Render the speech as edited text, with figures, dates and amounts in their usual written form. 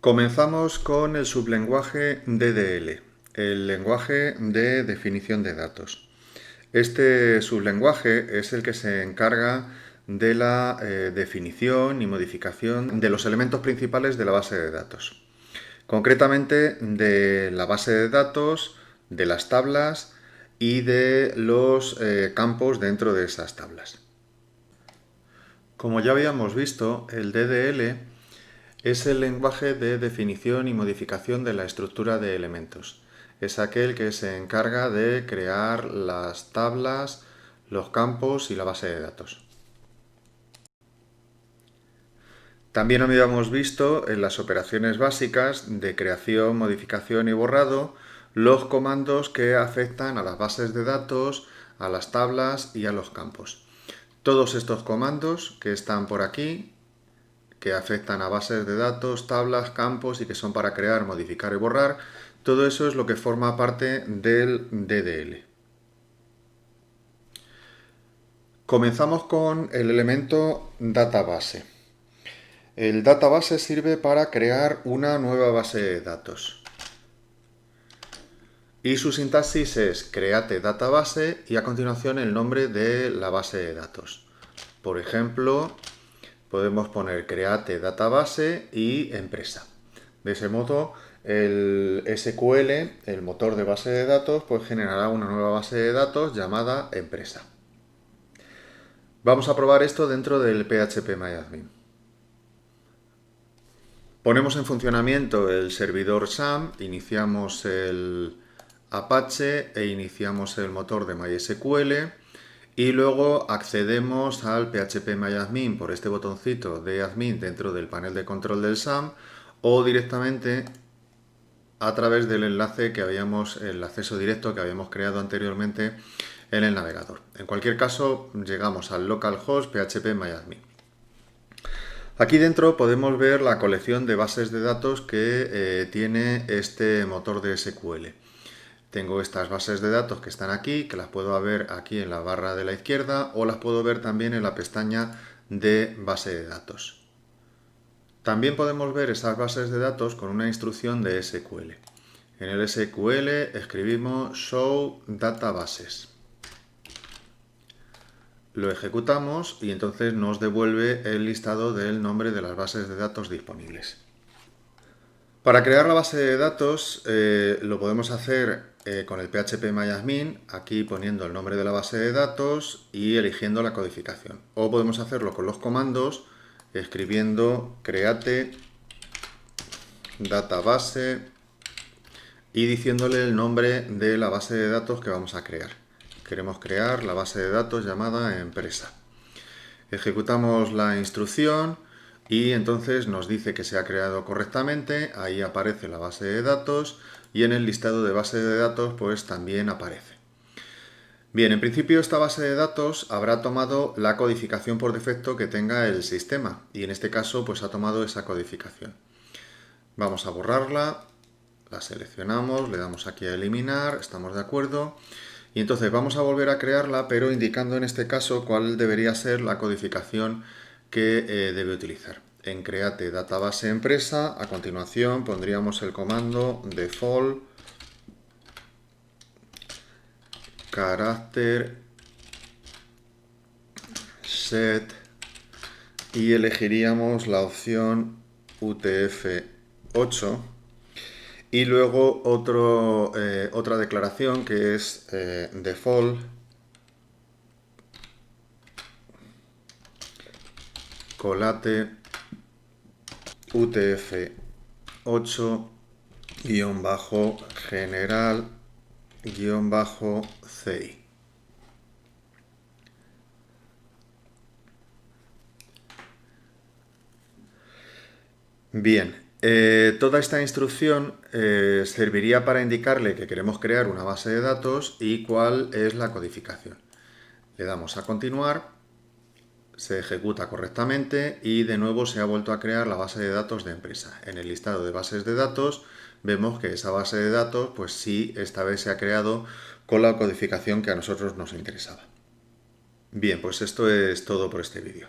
Comenzamos con el sublenguaje DDL, el lenguaje de definición de datos. Este sublenguaje es el que se encarga de la definición y modificación de los elementos principales de la base de datos. Concretamente de la base de datos, de las tablas y de los campos dentro de esas tablas. Como ya habíamos visto, el DDL es el lenguaje de definición y modificación de la estructura de elementos. Es aquel que se encarga de crear las tablas, los campos y la base de datos. También habíamos visto en las operaciones básicas de creación, modificación y borrado los comandos que afectan a las bases de datos, a las tablas y a los campos. Todos estos comandos que están por aquí, que afectan a bases de datos, tablas, campos y que son para crear, modificar y borrar, todo eso es lo que forma parte del DDL. Comenzamos con el elemento database. El database sirve para crear una nueva base de datos. Y su sintaxis es create database y a continuación el nombre de la base de datos. Por ejemplo, podemos poner create database y empresa. De ese modo, el SQL, el motor de base de datos, pues generará una nueva base de datos llamada empresa. Vamos a probar esto dentro del phpMyAdmin. Ponemos en funcionamiento el servidor SAM, iniciamos el Apache e iniciamos el motor de MySQL y luego accedemos al phpMyAdmin por este botoncito de admin dentro del panel de control del SAM o directamente a través del enlace el acceso directo que habíamos creado anteriormente en el navegador. En cualquier caso, llegamos al localhost phpMyAdmin. Aquí dentro podemos ver la colección de bases de datos que tiene este motor de SQL. Tengo estas bases de datos que están aquí, que las puedo ver aquí en la barra de la izquierda o las puedo ver también en la pestaña de base de datos. También podemos ver esas bases de datos con una instrucción de SQL. En el SQL escribimos show databases. Lo ejecutamos y entonces nos devuelve el listado del nombre de las bases de datos disponibles. Para crear la base de datos lo podemos hacer con el phpMyAdmin, aquí poniendo el nombre de la base de datos y eligiendo la codificación. O podemos hacerlo con los comandos escribiendo create database y diciéndole el nombre de la base de datos que vamos a crear. Queremos crear la base de datos llamada empresa. Ejecutamos la instrucción y entonces nos dice que se ha creado correctamente, ahí aparece la base de datos y en el listado de base de datos pues también aparece. Bien, en principio esta base de datos habrá tomado la codificación por defecto que tenga el sistema y en este caso pues ha tomado esa codificación. Vamos a borrarla, la seleccionamos, le damos aquí a eliminar, estamos de acuerdo. Y entonces vamos a volver a crearla, pero indicando en este caso cuál debería ser la codificación que debe utilizar. En create database empresa, a continuación pondríamos el comando default character set y elegiríamos la opción UTF-8 y luego otra declaración que es default colate UTF-8-general-CI. Bien, toda esta instrucción serviría para indicarle que queremos crear una base de datos y cuál es la codificación. Le damos a continuar, se ejecuta correctamente y de nuevo se ha vuelto a crear la base de datos de empresa. En el listado de bases de datos vemos que esa base de datos, pues sí, esta vez se ha creado con la codificación que a nosotros nos interesaba. Bien, pues esto es todo por este vídeo.